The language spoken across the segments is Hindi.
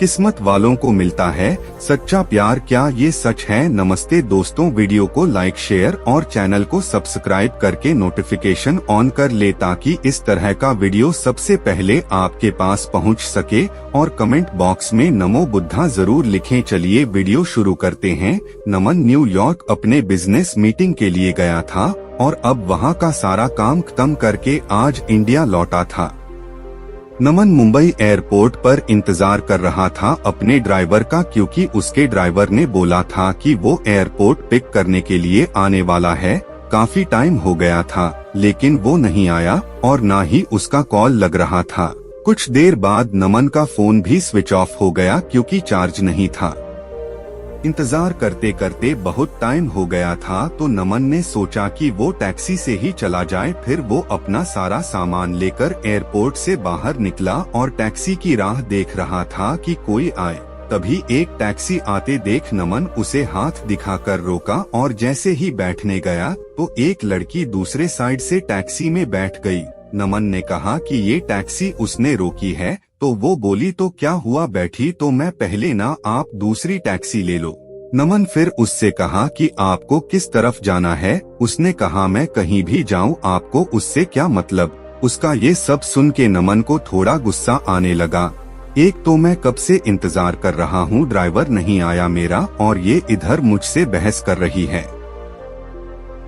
किस्मत वालों को मिलता है सच्चा प्यार, क्या ये सच है? नमस्ते दोस्तों, वीडियो को लाइक, शेयर और चैनल को सब्सक्राइब करके नोटिफिकेशन ऑन कर ले ताकि इस तरह का वीडियो सबसे पहले आपके पास पहुंच सके। और कमेंट बॉक्स में नमो बुद्धा जरूर लिखें। चलिए वीडियो शुरू करते हैं। नमन न्यूयॉर्क अपने बिजनेस मीटिंग के लिए गया था और अब वहां का सारा काम खत्म करके आज इंडिया लौटा था। नमन मुंबई एयरपोर्ट पर इंतजार कर रहा था अपने ड्राइवर का, क्योंकि उसके ड्राइवर ने बोला था कि वो एयरपोर्ट पिक करने के लिए आने वाला है। काफी टाइम हो गया था लेकिन वो नहीं आया और ना ही उसका कॉल लग रहा था। कुछ देर बाद नमन का फोन भी स्विच ऑफ हो गया क्योंकि चार्ज नहीं था। इंतजार करते करते बहुत टाइम हो गया था तो नमन ने सोचा कि वो टैक्सी से ही चला जाए। फिर वो अपना सारा सामान लेकर एयरपोर्ट से बाहर निकला और टैक्सी की राह देख रहा था कि कोई आए। तभी एक टैक्सी आते देख नमन उसे हाथ दिखाकर रोका और जैसे ही बैठने गया तो एक लड़की दूसरे साइड से टैक्सी में बैठ गई। नमन ने कहा कि ये टैक्सी उसने रोकी है तो वो बोली तो क्या हुआ, बैठी तो मैं पहले ना, आप दूसरी टैक्सी ले लो। नमन फिर उससे कहा कि आपको किस तरफ जाना है? उसने कहा मैं कहीं भी जाऊं, आपको उससे क्या मतलब? उसका ये सब सुन के नमन को थोड़ा गुस्सा आने लगा। एक तो मैं कब से इंतजार कर रहा हूँ, ड्राइवर नहीं आया मेरा और ये इधर मुझसे बहस कर रही है।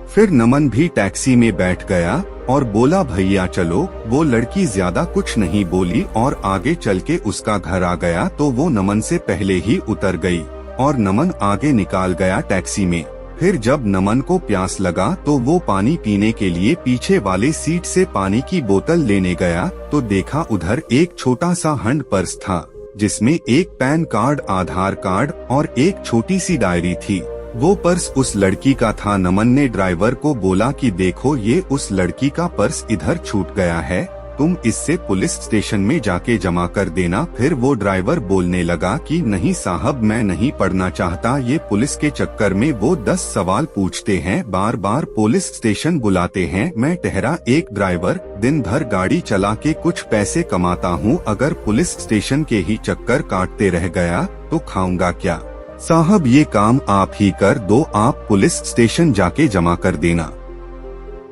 फिर नमन भी टैक्सी में बैठ गया और बोला भैया चलो। वो लड़की ज्यादा कुछ नहीं बोली और आगे चल के उसका घर आ गया तो वो नमन से पहले ही उतर गई और नमन आगे निकाल गया टैक्सी में। फिर जब नमन को प्यास लगा तो वो पानी पीने के लिए पीछे वाले सीट से पानी की बोतल लेने गया तो देखा उधर एक छोटा सा हैंड पर्स था जिसमें एक पैन कार्ड, आधार कार्ड और एक छोटी सी डायरी थी। वो पर्स उस लड़की का था। नमन ने ड्राइवर को बोला कि देखो ये उस लड़की का पर्स इधर छूट गया है, तुम इससे पुलिस स्टेशन में जाके जमा कर देना। फिर वो ड्राइवर बोलने लगा कि नहीं साहब, मैं नहीं पढ़ना चाहता, ये पुलिस के चक्कर में वो 10 सवाल पूछते हैं, बार बार पुलिस स्टेशन बुलाते हैं। मैं ठहरा एक ड्राइवर, दिन भर गाड़ी चला के कुछ पैसे कमाता हूँ, अगर पुलिस स्टेशन के ही चक्कर काटते रह गया तो खाऊंगा क्या? साहब ये काम आप ही कर दो, आप पुलिस स्टेशन जाके जमा कर देना।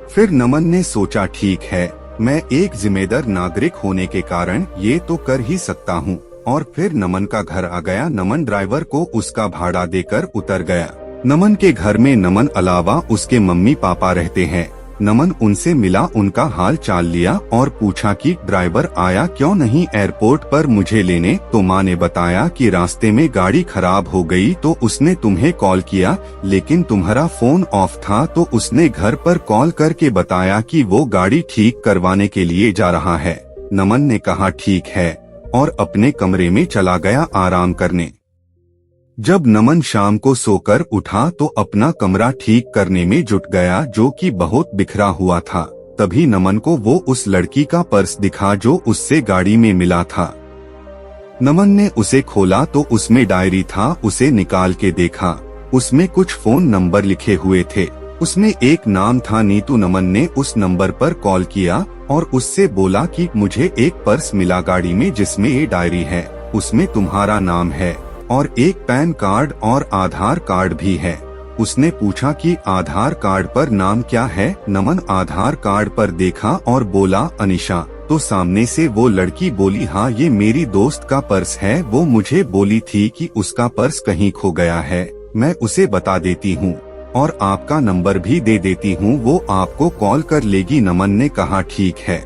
फिर नमन ने सोचा ठीक है, मैं एक जिम्मेदार नागरिक होने के कारण ये तो कर ही सकता हूँ। और फिर नमन का घर आ गया। नमन ड्राइवर को उसका भाड़ा देकर उतर गया। नमन के घर में नमन अलावा उसके मम्मी पापा रहते हैं। नमन उनसे मिला, उनका हाल चाल लिया और पूछा कि ड्राइवर आया क्यों नहीं एयरपोर्ट पर मुझे लेने? तो माँ ने बताया कि रास्ते में गाड़ी खराब हो गई तो उसने तुम्हें कॉल किया लेकिन तुम्हारा फोन ऑफ था तो उसने घर पर कॉल करके बताया कि वो गाड़ी ठीक करवाने के लिए जा रहा है। नमन ने कहा ठीक है और अपने कमरे में चला गया आराम करने। जब नमन शाम को सोकर उठा तो अपना कमरा ठीक करने में जुट गया जो कि बहुत बिखरा हुआ था। तभी नमन को वो उस लड़की का पर्स दिखा जो उससे गाड़ी में मिला था। नमन ने उसे खोला तो उसमें डायरी था। उसे निकाल के देखा, उसमें कुछ फोन नंबर लिखे हुए थे। उसमें एक नाम था नीतू। नमन ने उस नंबर पर कॉल किया और उससे बोला कि मुझे एक पर्स मिला गाड़ी में जिसमें ये डायरी है, उसमें तुम्हारा नाम है और एक पैन कार्ड और आधार कार्ड भी है। उसने पूछा कि आधार कार्ड पर नाम क्या है? नमन आधार कार्ड पर देखा और बोला अनिशा। तो सामने से वो लड़की बोली हाँ ये मेरी दोस्त का पर्स है, वो मुझे बोली थी कि उसका पर्स कहीं खो गया है, मैं उसे बता देती हूँ और आपका नंबर भी दे देती हूँ, वो आपको कॉल कर लेगी। नमन ने कहा ठीक है।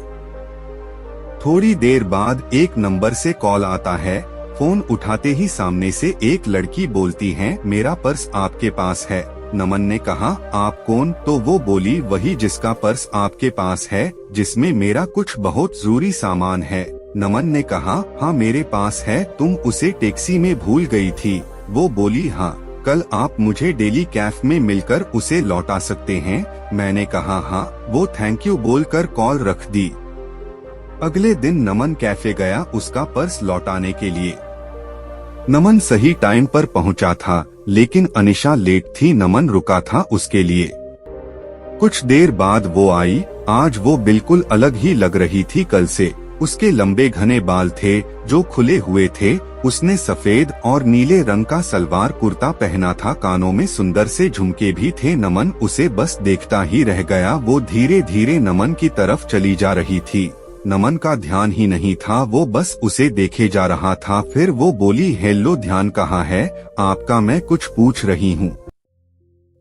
थोड़ी देर बाद एक नंबर से कॉल आता है। फोन उठाते ही सामने से एक लड़की बोलती है मेरा पर्स आपके पास है। नमन ने कहा आप कौन? तो वो बोली वही जिसका पर्स आपके पास है, जिसमें मेरा कुछ बहुत जरूरी सामान है। नमन ने कहा हाँ मेरे पास है, तुम उसे टैक्सी में भूल गई थी। वो बोली हाँ, कल आप मुझे डेली कैफ में मिलकर उसे लौटा सकते हैं। मैंने कहा हाँ। वो थैंक यू बोलकर कॉल रख दी। अगले दिन नमन कैफे गया उसका पर्स लौटाने के लिए। नमन सही टाइम पर पहुंचा था लेकिन अनिशा लेट थी। नमन रुका था उसके लिए। कुछ देर बाद वो आई। आज वो बिल्कुल अलग ही लग रही थी कल से। उसके लंबे घने बाल थे जो खुले हुए थे। उसने सफेद और नीले रंग का सलवार कुर्ता पहना था। कानों में सुंदर से झुमके भी थे। नमन उसे बस देखता ही रह गया। वो धीरे धीरे नमन की तरफ चली जा रही थी। नमन का ध्यान ही नहीं था, वो बस उसे देखे जा रहा था। फिर वो बोली, हेलो, ध्यान कहाँ है आपका, मैं कुछ पूछ रही हूँ।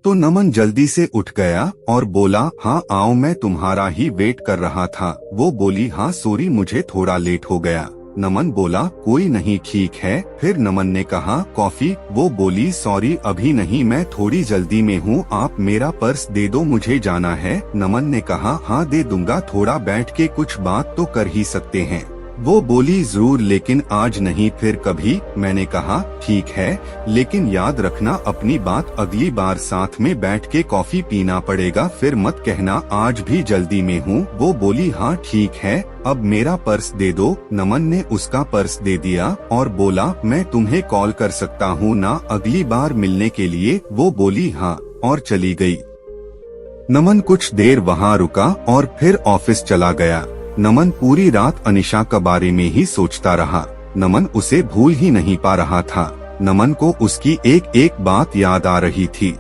तो नमन जल्दी से उठ गया और बोला, हाँ आओ, मैं तुम्हारा ही वेट कर रहा था। वो बोली, हाँ सॉरी, मुझे थोड़ा लेट हो गया। नमन बोला, कोई नहीं, ठीक है। फिर नमन ने कहा, कॉफी? वो बोली, सॉरी अभी नहीं, मैं थोड़ी जल्दी में हूँ, आप मेरा पर्स दे दो, मुझे जाना है। नमन ने कहा, हाँ दे दूंगा, थोड़ा बैठ के कुछ बात तो कर ही सकते हैं। वो बोली, जरूर, लेकिन आज नहीं, फिर कभी। मैंने कहा, ठीक है, लेकिन याद रखना अपनी बात, अगली बार साथ में बैठ के कॉफी पीना पड़ेगा, फिर मत कहना आज भी जल्दी में हूँ। वो बोली, हाँ ठीक है, अब मेरा पर्स दे दो। नमन ने उसका पर्स दे दिया और बोला, मैं तुम्हें कॉल कर सकता हूँ ना अगली बार मिलने के लिए? वो बोली, हाँ, और चली गई। नमन कुछ देर वहाँ रुका और फिर ऑफिस चला गया। नमन पूरी रात अनिशा के बारे में ही सोचता रहा। नमन उसे भूल ही नहीं पा रहा था। नमन को उसकी एक एक बात याद आ रही थी।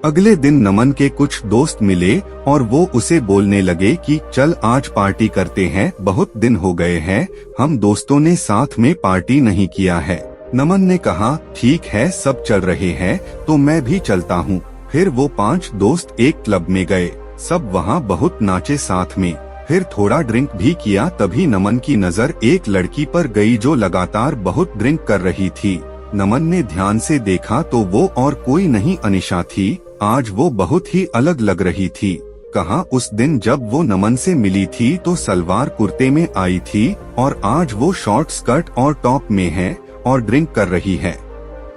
अगले दिन नमन के कुछ दोस्त मिले और वो उसे बोलने लगे कि चल आज पार्टी करते हैं, बहुत दिन हो गए हैं, हम दोस्तों ने साथ में पार्टी नहीं किया है। नमन ने कहा, ठीक है, सब चल रहे हैं तो मैं भी चलता हूँ। फिर वो 5 दोस्त एक क्लब में गए। सब वहाँ बहुत नाचे साथ में, फिर थोड़ा ड्रिंक भी किया। तभी नमन की नजर एक लड़की पर गई जो लगातार बहुत ड्रिंक कर रही थी। नमन ने ध्यान से देखा तो वो और कोई नहीं, अनिशा थी। आज वो बहुत ही अलग लग रही थी। कहा, उस दिन जब वो नमन से मिली थी तो सलवार कुर्ते में आई थी और आज वो शॉर्ट स्कर्ट और टॉप में है और ड्रिंक कर रही है।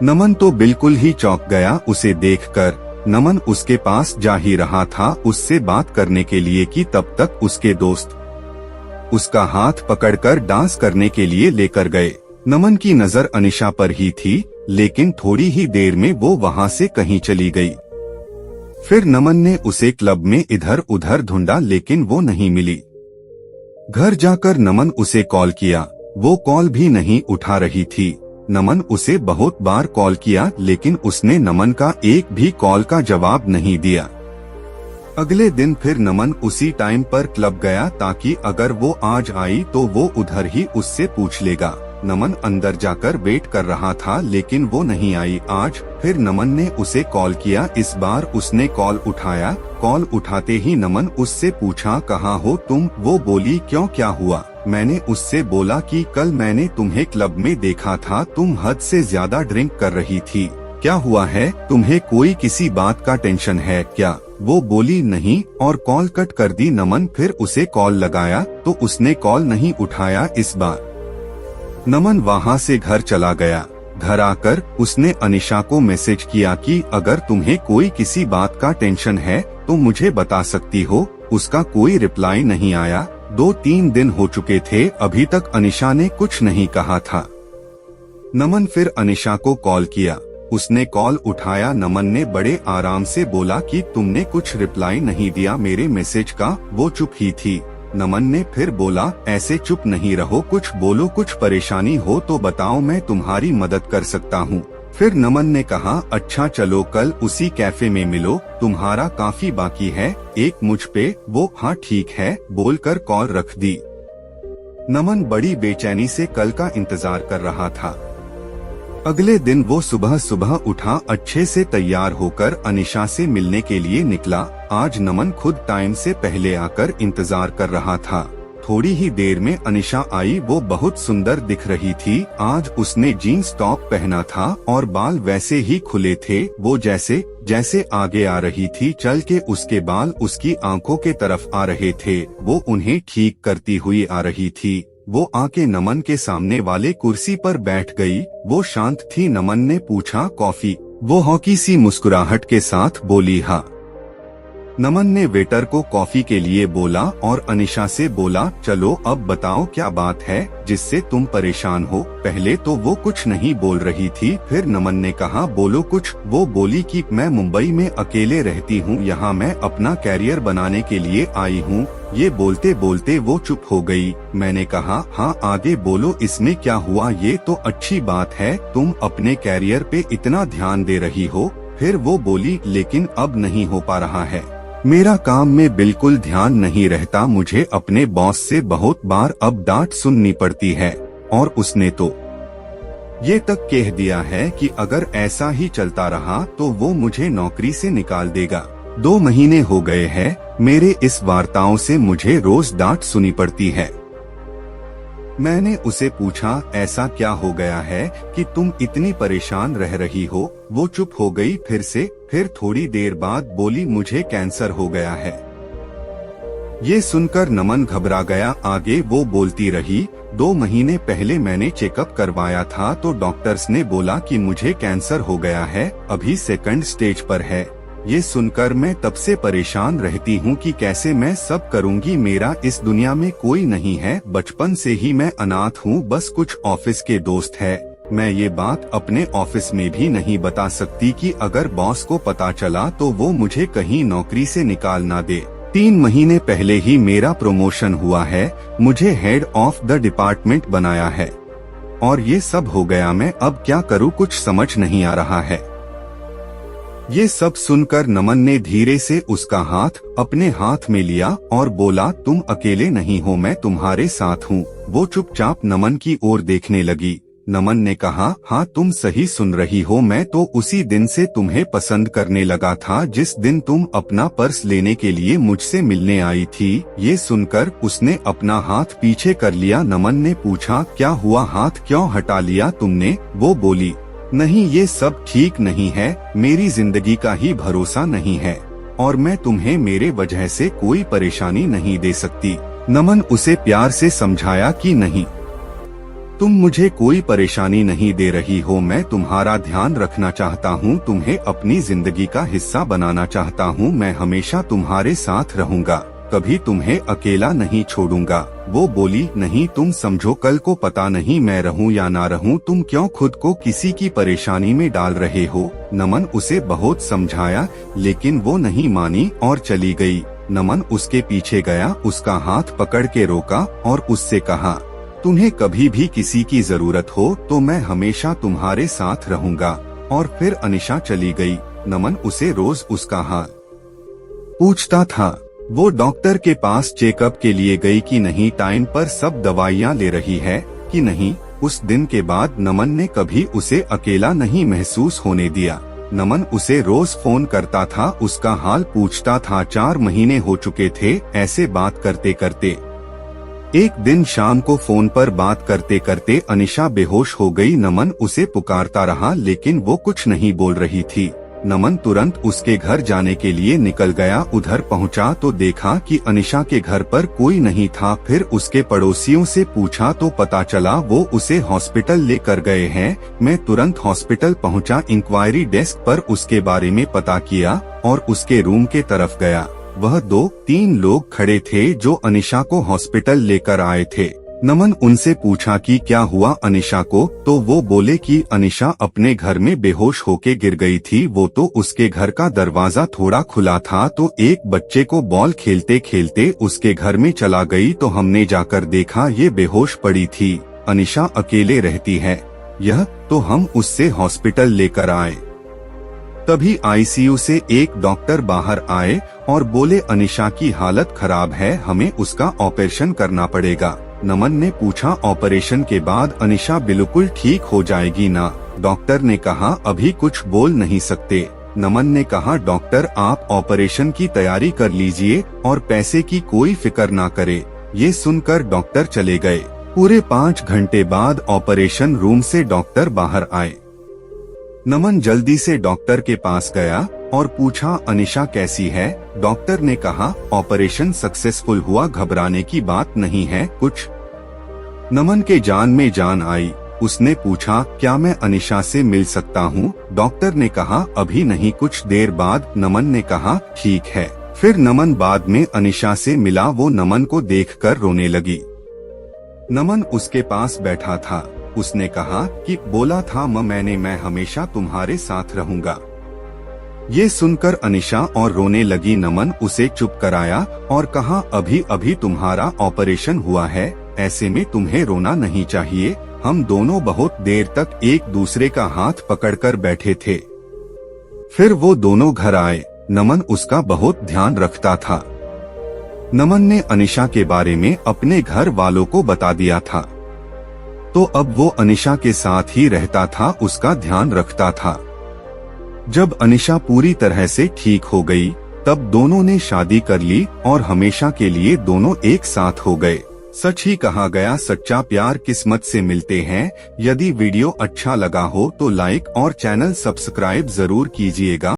नमन तो बिल्कुल ही चौंक गया उसे देखकर। नमन उसके पास जा ही रहा था उससे बात करने के लिए कि तब तक उसके दोस्त उसका हाथ पकड़कर डांस करने के लिए लेकर गए। नमन की नजर अनिशा पर ही थी, लेकिन थोड़ी ही देर में वो वहाँ से कहीं चली गई। फिर नमन ने उसे क्लब में इधर उधर ढूंढा, लेकिन वो नहीं मिली। घर जाकर नमन उसे कॉल किया, वो कॉल भी नहीं उठा रही थी। नमन उसे बहुत बार कॉल किया, लेकिन उसने नमन का एक भी कॉल का जवाब नहीं दिया। अगले दिन फिर नमन उसी टाइम पर क्लब गया ताकि अगर वो आज आई तो वो उधर ही उससे पूछ लेगा। नमन अंदर जाकर वेट कर रहा था, लेकिन वो नहीं आई आज। फिर नमन ने उसे कॉल किया। इस बार उसने कॉल उठाया। कॉल उठाते ही नमन उससे पूछा, कहाँ हो तुम? वो बोली, क्यों, क्या हुआ? मैंने उससे बोला कि कल मैंने तुम्हें क्लब में देखा था, तुम हद से ज्यादा ड्रिंक कर रही थी, क्या हुआ है? तुम्हें कोई किसी बात का टेंशन है क्या? वो बोली, नहीं, और कॉल कट कर दी। नमन फिर उसे कॉल लगाया तो उसने कॉल नहीं उठाया। इस बार नमन वहाँ से घर चला गया। घर आकर उसने अनिशा को मैसेज किया कि अगर तुम्हें कोई किसी बात का टेंशन है तो मुझे बता सकती हो। उसका कोई रिप्लाई नहीं आया। 2-3 दिन हो चुके थे, अभी तक अनिशा ने कुछ नहीं कहा था। नमन फिर अनिशा को कॉल किया। उसने कॉल उठाया। नमन ने बड़े आराम से बोला कि तुमने कुछ रिप्लाई नहीं दिया मेरे मैसेज का। वो चुप ही थी। नमन ने फिर बोला, ऐसे चुप नहीं रहो, कुछ बोलो, कुछ परेशानी हो तो बताओ, मैं तुम्हारी मदद कर सकता हूँ। फिर नमन ने कहा, अच्छा चलो कल उसी कैफे में मिलो, तुम्हारा काफी बाकी है, एक मुझ पे। वो हाँ ठीक है बोलकर कॉल रख दी। नमन बड़ी बेचैनी से कल का इंतजार कर रहा था। अगले दिन वो सुबह सुबह उठा, अच्छे से तैयार होकर अनिशा से मिलने के लिए निकला। आज नमन खुद टाइम से पहले आकर इंतजार कर रहा था। थोड़ी ही देर में अनिशा आई। वो बहुत सुंदर दिख रही थी। आज उसने जीन्स टॉप पहना था और बाल वैसे ही खुले थे। वो जैसे जैसे आगे आ रही थी, चल के उसके बाल उसकी आंखों के तरफ आ रहे थे। वो उन्हें ठीक करती हुई आ रही थी। वो आके नमन के सामने वाले कुर्सी पर बैठ गई। वो शांत थी। नमन ने पूछा, कॉफी? वो हौकी सी मुस्कुराहट के साथ बोली, हाँ। नमन ने वेटर को कॉफी के लिए बोला और अनिशा से बोला, चलो अब बताओ क्या बात है जिससे तुम परेशान हो। पहले तो वो कुछ नहीं बोल रही थी, फिर नमन ने कहा, बोलो कुछ। वो बोली कि मैं मुंबई में अकेले रहती हूँ, यहाँ मैं अपना कैरियर बनाने के लिए आई हूँ। ये बोलते बोलते वो चुप हो गई। मैंने कहा, हाँ आगे बोलो, इसमें क्या हुआ? ये तो अच्छी बात है, तुम अपने कैरियर पे इतना ध्यान दे रही हो। फिर वो बोली, लेकिन अब नहीं हो पा रहा है, मेरा काम में बिल्कुल ध्यान नहीं रहता, मुझे अपने बॉस से बहुत बार अब डांट सुननी पड़ती है और उसने तो ये तक कह दिया है कि अगर ऐसा ही चलता रहा तो वो मुझे नौकरी से निकाल देगा। 2 महीने हो गए हैं, मेरे इस वार्ताओं से मुझे रोज डांट सुनी पड़ती है। मैंने उसे पूछा, ऐसा क्या हो गया है कि तुम इतनी परेशान रह रही हो? वो चुप हो गई फिर थोड़ी देर बाद बोली, मुझे कैंसर हो गया है। ये सुनकर नमन घबरा गया। आगे वो बोलती रही, 2 महीने पहले मैंने चेकअप करवाया था तो डॉक्टर्स ने बोला कि मुझे कैंसर हो गया है, अभी 2nd स्टेज पर है। ये सुनकर मैं तब से परेशान रहती हूँ कि कैसे मैं सब करूँगी, मेरा इस दुनिया में कोई नहीं है, बचपन से ही मैं अनाथ हूँ, बस कुछ ऑफिस के दोस्त है। मैं ये बात अपने ऑफिस में भी नहीं बता सकती कि अगर बॉस को पता चला तो वो मुझे कहीं नौकरी से निकाल ना दे। 3 महीने पहले ही मेरा प्रमोशन हुआ है, मुझे हेड ऑफ द डिपार्टमेंट बनाया है और ये सब हो गया, मैं अब क्या करूँ, कुछ समझ नहीं आ रहा है। ये सब सुनकर नमन ने धीरे से उसका हाथ अपने हाथ में लिया और बोला, तुम अकेले नहीं हो, मैं तुम्हारे साथ हूँ। वो चुपचाप नमन की ओर देखने लगी। नमन ने कहा, हाँ तुम सही सुन रही हो, मैं तो उसी दिन से तुम्हें पसंद करने लगा था जिस दिन तुम अपना पर्स लेने के लिए मुझसे मिलने आई थी। ये सुनकर उसने अपना हाथ पीछे कर लिया। नमन ने पूछा, क्या हुआ, हाथ क्यों हटा लिया तुमने? वो बोली, नहीं ये सब ठीक नहीं है, मेरी जिंदगी का ही भरोसा नहीं है और मैं तुम्हें मेरे वजह से कोई परेशानी नहीं दे सकती। नमन उसे प्यार से समझाया कि नहीं, तुम मुझे कोई परेशानी नहीं दे रही हो, मैं तुम्हारा ध्यान रखना चाहता हूँ, तुम्हें अपनी जिंदगी का हिस्सा बनाना चाहता हूँ, मैं हमेशा तुम्हारे साथ रहूँगा, कभी तुम्हें अकेला नहीं छोड़ूंगा। वो बोली, नहीं तुम समझो, कल को पता नहीं मैं रहूं या ना रहूं, तुम क्यों खुद को किसी की परेशानी में डाल रहे हो? नमन उसे बहुत समझाया लेकिन वो नहीं मानी और चली गई। नमन उसके पीछे गया, उसका हाथ पकड़ के रोका और उससे कहा, तुम्हें कभी भी किसी की जरूरत हो तो मैं हमेशा तुम्हारे साथ रहूंगा। और फिर अनिशा चली गई। नमन उसे रोज उसका हाल पूछता था। वो डॉक्टर के पास चेकअप के लिए गई कि नहीं, टाइम पर सब दवाइयाँ ले रही है कि नहीं। उस दिन के बाद नमन ने कभी उसे अकेला नहीं महसूस होने दिया। नमन उसे रोज फोन करता था, उसका हाल पूछता था। 4 महीने हो चुके थे ऐसे बात करते करते। एक दिन शाम को फोन पर बात करते करते अनिशा बेहोश हो गई। नमन उसे पुकारता रहा लेकिन वो कुछ नहीं बोल रही थी। नमन तुरंत उसके घर जाने के लिए निकल गया। उधर पहुंचा तो देखा कि अनिशा के घर पर कोई नहीं था। फिर उसके पड़ोसियों से पूछा तो पता चला वो उसे हॉस्पिटल लेकर गए हैं। मैं तुरंत हॉस्पिटल पहुंचा, इंक्वायरी डेस्क पर उसके बारे में पता किया और उसके रूम के तरफ गया। वह 2-3 लोग खड़े थे जो अनिशा को हॉस्पिटल लेकर आए थे। नमन उनसे पूछा कि क्या हुआ अनिशा को, तो वो बोले कि अनिशा अपने घर में बेहोश होके गिर गई थी। वो तो उसके घर का दरवाजा थोड़ा खुला था तो एक बच्चे को बॉल खेलते खेलते उसके घर में चला गई तो हमने जाकर देखा ये बेहोश पड़ी थी। अनिशा अकेले रहती है यह तो हम उससे हॉस्पिटल लेकर आए। तभी आईसीयू से एक डॉक्टर बाहर आए और बोले अनिशा की हालत खराब है, हमें उसका ऑपरेशन करना पड़ेगा। नमन ने पूछा, ऑपरेशन के बाद अनिशा बिल्कुल ठीक हो जाएगी ना? डॉक्टर ने कहा, अभी कुछ बोल नहीं सकते। नमन ने कहा, डॉक्टर आप ऑपरेशन की तैयारी कर लीजिए और पैसे की कोई फिक्र ना करे। ये सुनकर डॉक्टर चले गए। पूरे 5 घंटे बाद ऑपरेशन रूम से डॉक्टर बाहर आए। नमन जल्दी से डॉक्टर के पास गया और पूछा, अनिशा कैसी है? डॉक्टर ने कहा, ऑपरेशन सक्सेसफुल हुआ, घबराने की बात नहीं है कुछ। नमन के जान में जान आई। उसने पूछा, क्या मैं अनिशा से मिल सकता हूँ? डॉक्टर ने कहा, अभी नहीं, कुछ देर बाद। नमन ने कहा, ठीक है। फिर नमन बाद में अनिशा से मिला। वो नमन को देखकर रोने लगी। नमन उसके पास बैठा था। उसने कहा कि बोला था मैं हमेशा तुम्हारे साथ रहूंगा। ये सुनकर अनिशा और रोने लगी। नमन उसे चुप कराया और कहा अभी अभी तुम्हारा ऑपरेशन हुआ है, ऐसे में तुम्हें रोना नहीं चाहिए। हम दोनों बहुत देर तक एक दूसरे का हाथ पकड़कर बैठे थे। फिर वो दोनों घर आए। नमन उसका बहुत ध्यान रखता था। नमन ने अनिशा के बारे में अपने घर वालों को बता दिया था, तो अब वो अनिशा के साथ ही रहता था, उसका ध्यान रखता था। जब अनिशा पूरी तरह से ठीक हो गई, तब दोनों ने शादी कर ली और हमेशा के लिए दोनों एक साथ हो गए। सच ही कहा गया, सच्चा प्यार किस्मत से मिलते हैं। यदि वीडियो अच्छा लगा हो तो लाइक और चैनल सब्सक्राइब जरूर कीजिएगा।